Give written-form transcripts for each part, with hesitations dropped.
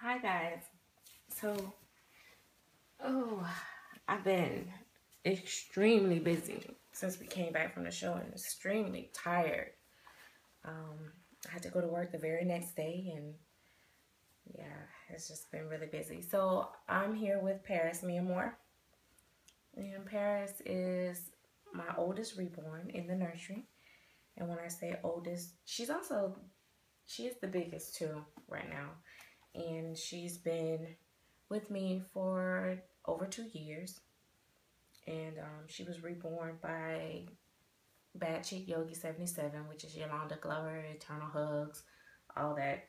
Hi guys. So, oh, I've been extremely busy since we came back from the show and extremely tired. I had to go to work the very next day and yeah, it's just been really busy. So, I'm here with Paris, me and more. And Paris is my oldest reborn in the nursery. And when I say oldest, she is the biggest too right now. And she's been with me for over 2 years. And she was reborn by Bad Chick Yogi 77, which is Yolanda Glover, Eternal Hugs, all that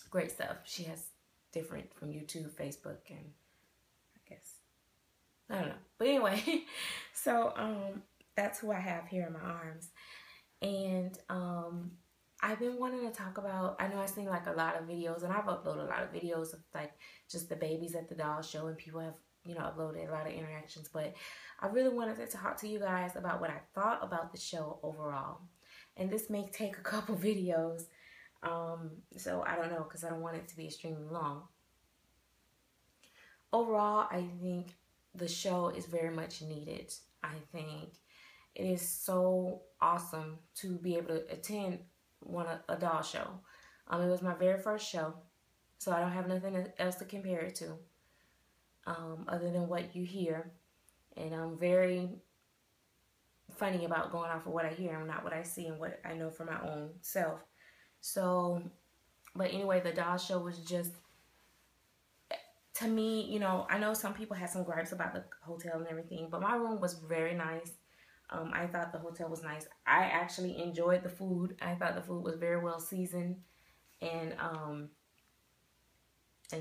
great stuff. She has different from YouTube, Facebook, and I guess I don't know. But anyway, so that's who I have here in my arms. And I've been wanting to talk about, I know I've seen like a lot of videos, and I've uploaded a lot of videos of like just the babies at the doll show, and people have, uploaded a lot of interactions, but I really wanted to talk to you guys about what I thought about the show overall. And this may take a couple videos, so I don't know, because I don't want it to be extremely long. Overall, I think the show is very much needed. I think it is so awesome to be able to attend a doll show. It was my very first show, so I don't have nothing else to compare it to, other than what you hear. And I'm very funny about going off of what I hear and not what I see and what I know for my own self. So, but anyway, the doll show was just, to me, I know some people had some gripes about the hotel and everything, but my room was very nice. I thought the hotel was nice. I actually enjoyed the food. I thought the food was very well seasoned, and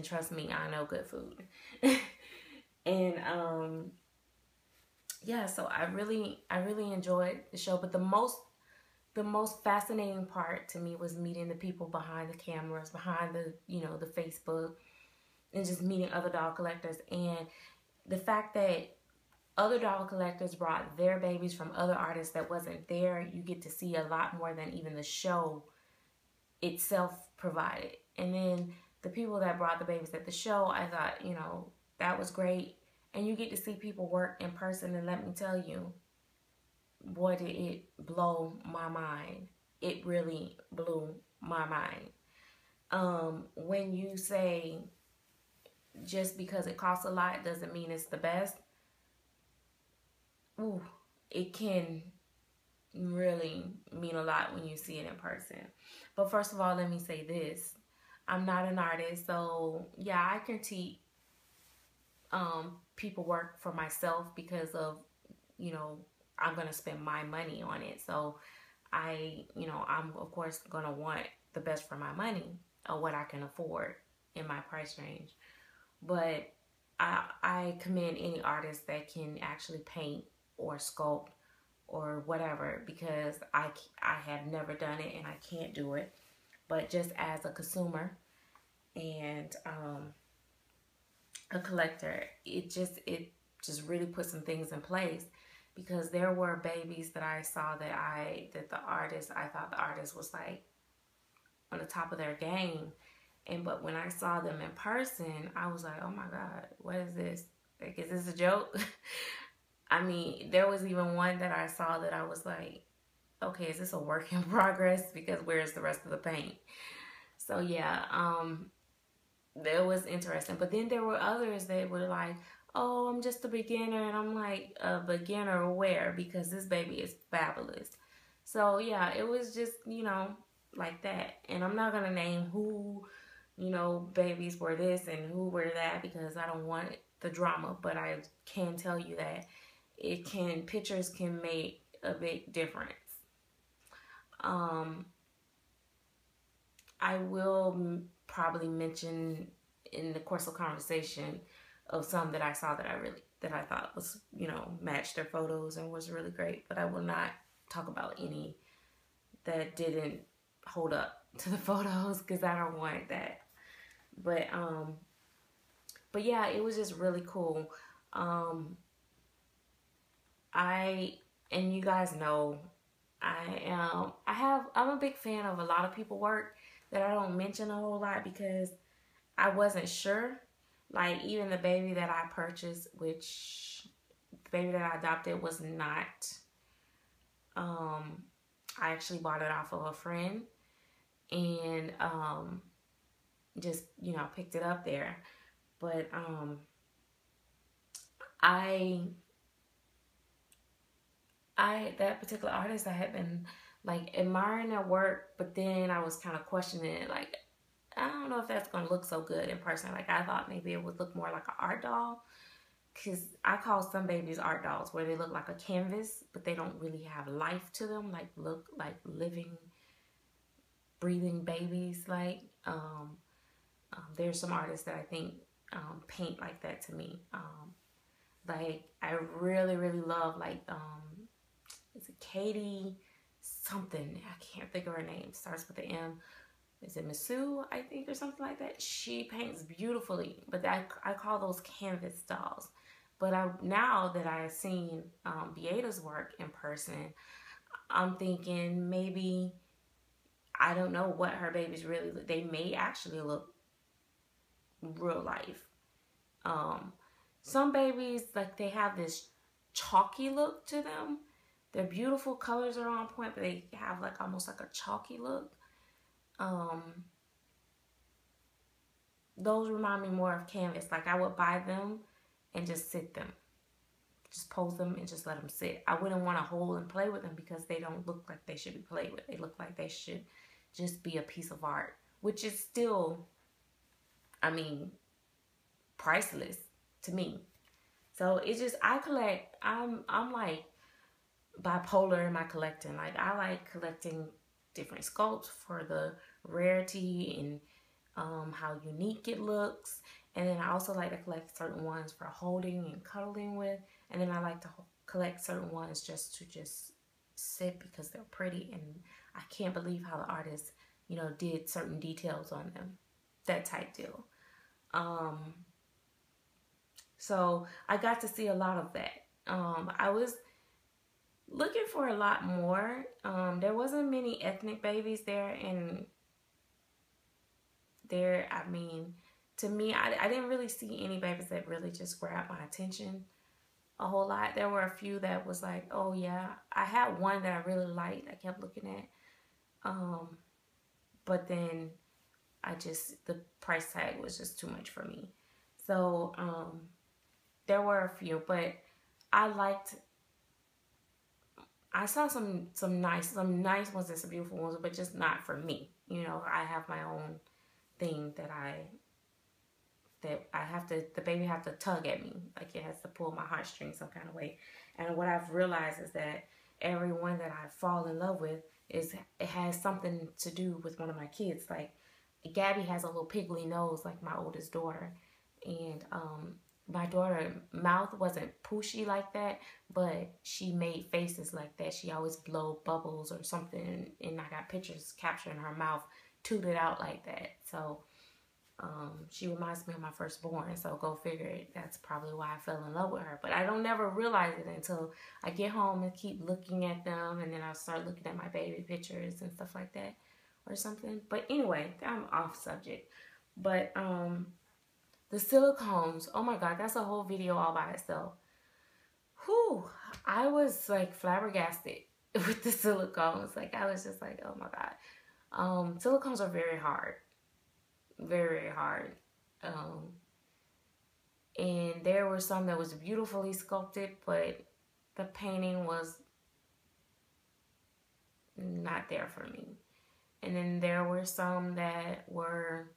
trust me, I know good food. And yeah, so I really enjoyed the show. But the most fascinating part to me was meeting the people behind the cameras, behind the Facebook, and just meeting other doll collectors, and the fact that other doll collectors brought their babies from other artists that wasn't there. You get to see a lot more than even the show itself provided. And then the people that brought the babies at the show, I thought, that was great. And you get to see people work in person, and let me tell you, boy, did it blow my mind. It really blew my mind. When you say just because it costs a lot doesn't mean it's the best, ooh, it can really mean a lot when you see it in person. But first of all, let me say this. I'm not an artist, so yeah, I critique people work for myself because of, I'm going to spend my money on it. So I'm of course going to want the best for my money, or what I can afford in my price range. But I commend any artist that can actually paint or sculpt or whatever, because I have never done it and I can't do it. But just as a consumer and a collector, it just really put some things in place, because there were babies that I saw that I thought the artist was like on the top of their game. But when I saw them in person, I was like, oh my God, what is this? Like, is this a joke? I mean, there was even one that I saw that I was like, okay, is this a work in progress? Because where's the rest of the paint? So yeah, that was interesting. But then there were others that were like, oh, I'm just a beginner. And I'm like, a beginner where? Because this baby is fabulous. So yeah, it was just, like that. And I'm not going to name who, babies were this and who were that, because I don't want the drama. But I can tell you that pictures can make a big difference. I will probably mention in the course of conversation of some that I saw that I thought was, matched their photos and was really great. But I will not talk about any that didn't hold up to the photos, because I don't want that. But yeah, it was just really cool. And you guys know, I'm a big fan of a lot of people work that I don't mention a whole lot, because I wasn't sure. Like, even the baby that I purchased, which the baby that I adopted was not, I actually bought it off of a friend, and just, you know, picked it up there. But I that particular artist, I had been like admiring their work, but then I was kind of questioning it. Like, I don't know if that's gonna look so good in person. Like, I thought maybe it would look more like an art doll, because I call some babies art dolls, where they look like a canvas, but they don't really have life to them. Like, look like living, breathing babies. Like, there's some artists that I think paint like that to me. Like, I really, really love, like, is it Katie something? I can't think of her name. Starts with the M. Is it Masu, I think, or something like that? She paints beautifully, but I call those canvas dolls. But now that I've seen Beata's work in person, I'm thinking maybe, I don't know what her babies really look. They may actually look real life. Some babies, like, they have this chalky look to them. Their beautiful colors are on point, but they have like almost like a chalky look. Those remind me more of canvas. Like, I would buy them and just sit them, just pose them and just let them sit. I wouldn't want to hold and play with them, because they don't look like they should be played with. They look like they should just be a piece of art, which is still, I mean, priceless to me. So it's just, I collect, I'm like bipolar in my collecting. Like, I like collecting different sculpts for the rarity and how unique it looks. And then I also like to collect certain ones for holding and cuddling with. And then I like to collect certain ones just to just sit because they're pretty. And I can't believe how the artist, you know, did certain details on them. That type deal. So I got to see a lot of that. I was looking for a lot more. There wasn't many ethnic babies there, and there, I mean, to me, I didn't really see any babies that really just grabbed my attention a whole lot. There were a few that was like, oh yeah. I had one that I really liked, I kept looking at, but then the price tag was just too much for me. So there were a few, but I saw some nice ones and some beautiful ones, but just not for me. You know, I have my own thing that I have to, the baby have to tug at me. Like, it has to pull my heartstrings some kind of way. And what I've realized is that everyone that I fall in love with, it has something to do with one of my kids. Like, Gabby has a little piggly nose, like my oldest daughter. And my daughter mouth wasn't pushy like that, but she made faces like that. She always blow bubbles or something, and I got pictures capturing her mouth tooted out like that. So she reminds me of my firstborn. So go figure, that's probably why I fell in love with her. But I don't never realize it until I get home and keep looking at them, and then I start looking at my baby pictures and stuff like that or something. But anyway, I'm off subject. But the silicones, oh my God, that's a whole video all by itself. Whew, I was like flabbergasted with the silicones. Like, I was just like, oh my God. Silicones are very hard. Very, very hard. And there were some that was beautifully sculpted, but the painting was not there for me. And then there were some that were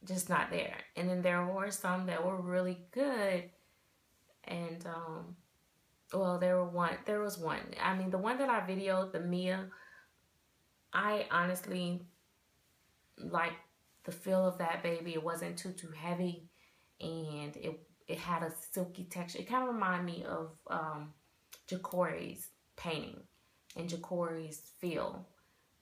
just not there. And then there were some that were really good. And well, there was one. I mean, the one that I videoed, the Mia, I honestly liked the feel of that baby. It wasn't too heavy, and it had a silky texture. It kind of reminded me of Jacori's painting and Jacori's feel.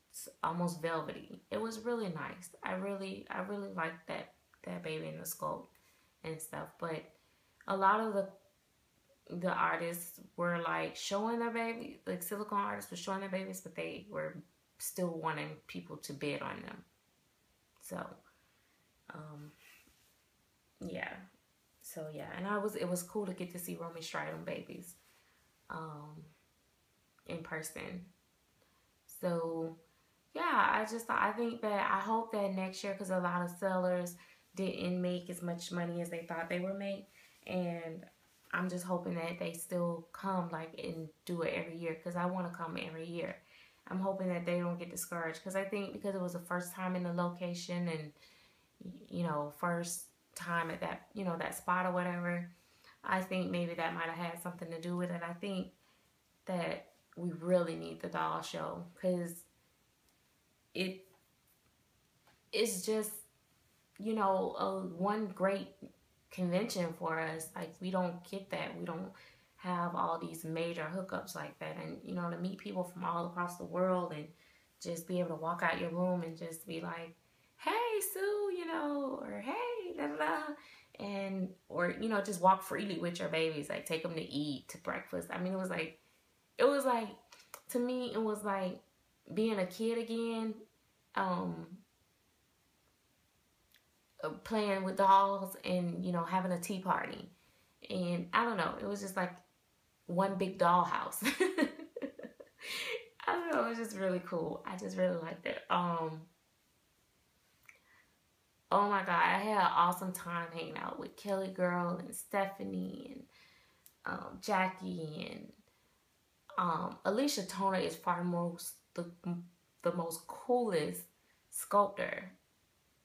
It's almost velvety. It was really nice. I really liked that baby in the sculpt and stuff. But a lot of the artists were like showing their baby, like silicone artists were showing their babies, but they were still wanting people to bid on them. So, yeah. So yeah, and it was cool to get to see Romy Stridham babies in person. So yeah, I think that I hope that next year, because a lot of sellers didn't make as much money as they thought they would make, and I'm just hoping that they still come like and do it every year, because I want to come every year. I'm hoping that they don't get discouraged, because I think because it was the first time in the location, and first time at that that spot or whatever, I think maybe that might have had something to do with it. I think that we really need the doll show, because it it's just one great convention for us. Like, we don't get that. We don't have all these major hookups like that, and to meet people from all across the world and just be able to walk out your room and just be like, hey Sue, or hey da da da, and or just walk freely with your babies, like take them to eat, to breakfast. I mean, it was like to me it was like being a kid again, playing with dolls and having a tea party. And I don't know, it was just like one big dollhouse. I don't know, it was just really cool. I just really liked it. Oh my god, I had an awesome time hanging out with Kelly Girl and Stephanie and Jackie, and Alicia Toner is far most the most coolest sculptor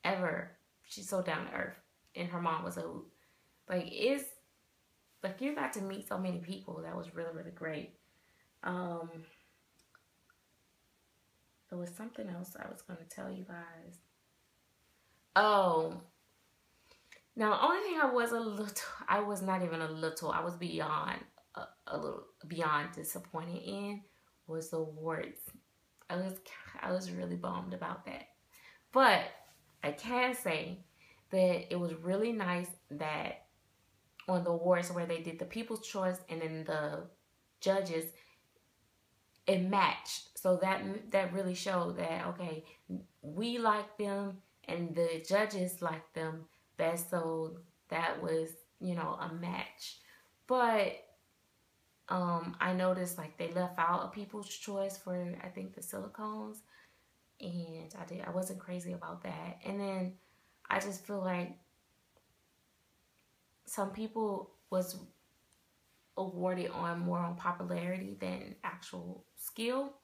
ever. She's so down to earth, and her mom was a hoot. Like, it's like you got to meet so many people. That was really, really great. There was something else I was going to tell you guys. Oh, now only thing I was not even a little, I was beyond a little beyond disappointed in was the awards. I was really bummed about that, but I can say that it was really nice that on the awards where they did the People's Choice and then the judges, it matched. So that really showed that, okay, we like them and the judges like them best. So that was, a match. But I noticed like they left out a People's Choice for, I think, the Silicones, and I wasn't crazy about that. And then I just feel like some people was awarded more on popularity than actual skill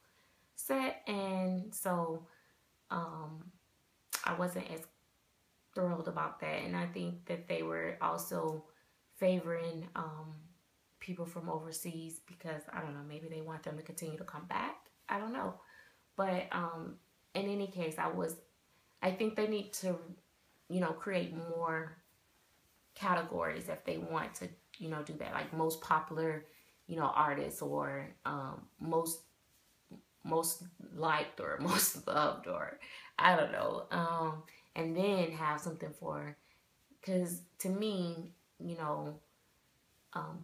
set, and so I wasn't as thrilled about that. And I think that they were also favoring people from overseas, because I don't know, maybe they want them to continue to come back. I don't know, but in any case, I think they need to create more categories if they want to do that, like most popular artists, or most liked, or most loved, or I don't know, and then have something for, because to me,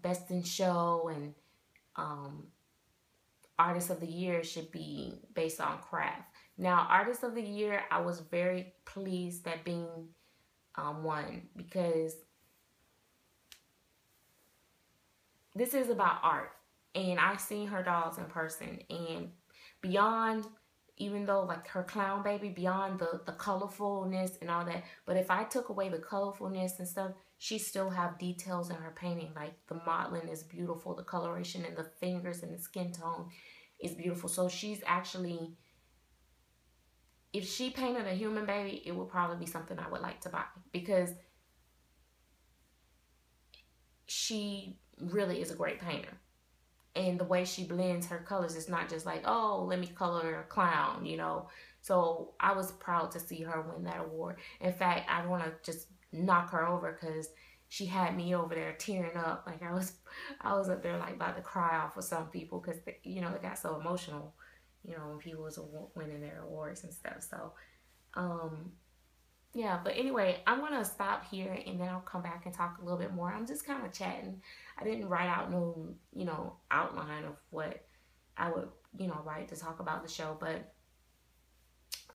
best in show and artist of the year should be based on craft. Now, artist of the year, I was very pleased that Bing won, because this is about art, and I've seen her dolls in person, and beyond, even though like her clown baby, beyond the colorfulness and all that, but if I took away the colorfulness and stuff, she still have details in her painting. Like, the modeling is beautiful, the coloration and the fingers and the skin tone is beautiful. So she's actually, if she painted a human baby, it would probably be something I would like to buy, because she really is a great painter. And the way she blends her colors, is not just like, oh, let me color a clown, So I was proud to see her win that award. In fact, I want to just knock her over, because she had me over there tearing up. Like, I was up there like about to cry off with some people, because it got so emotional, when people was winning their awards and stuff. So yeah, but anyway, I'm going to stop here, and then I'll come back and talk a little bit more. I'm just kind of chatting. I didn't write out no, outline of what I would, write to talk about the show. But